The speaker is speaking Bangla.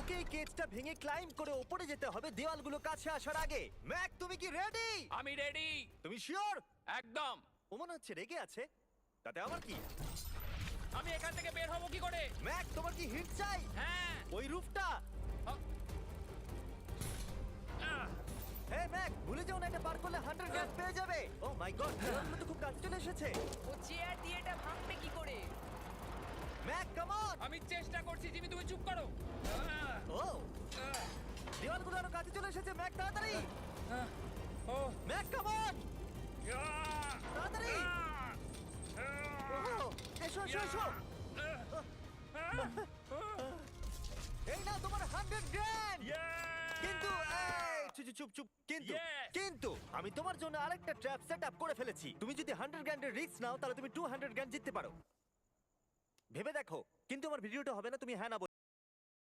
তোমাকে এই কেজটা ভেঙে ক্লাইম্ব করে ওপরে যেতে হবে দেওয়ালগুলো কাছে আসার আগে। ম্যাক, তুমি কি রেডি? আমি রেডি। তুমি শিওর? একদম। ও মনে হচ্ছে রেগে আছে। তাতে আমার কি? আমি এখান থেকে বের হবো কি করে? ম্যাক, তোমার কি হিট চাই? হ্যাঁ। ওই রুফটা। আহ, আহ, হে ম্যাক, ভুলে যাও না, এটা পার করলে 100 গ্রাম পেয়ে যাবে। ও মাই গড, দেওয়ালগুলো তো খুব কাছে চলে এসেছে। ও চেয়ার দিয়ে এটা ভাঙবে কি করে? Mac, come on. আমি চেষ্টা করছি, জিমি তুমি চুপ করো। ও, দেওয়ালগুলো আরো কাছে চলে এসেছে। ম্যাক, তাড়াতাড়ি। ও ম্যাক, কাম অন, তাড়াতাড়ি। ও, এসো এসো এসো। এই নাও তোমার 100 গ্রাম। কিন্তু এই, চুপ চুপ চুপ। কিন্তু Yes! কিন্তু আমি তোমার জন্য আরেকটা ট্র্যাপ সেট আপ করে ফেলেছি। তুমি যদি 100 গ্র্যান্ডের রিস্ক নাও তাহলে তুমি 200 গ্র্যান্ড জিততে পারো। ভেবে দেখো। কিন্তু আমার ভিডিওটা হবে না তুমি হ্যাঁ না বললে।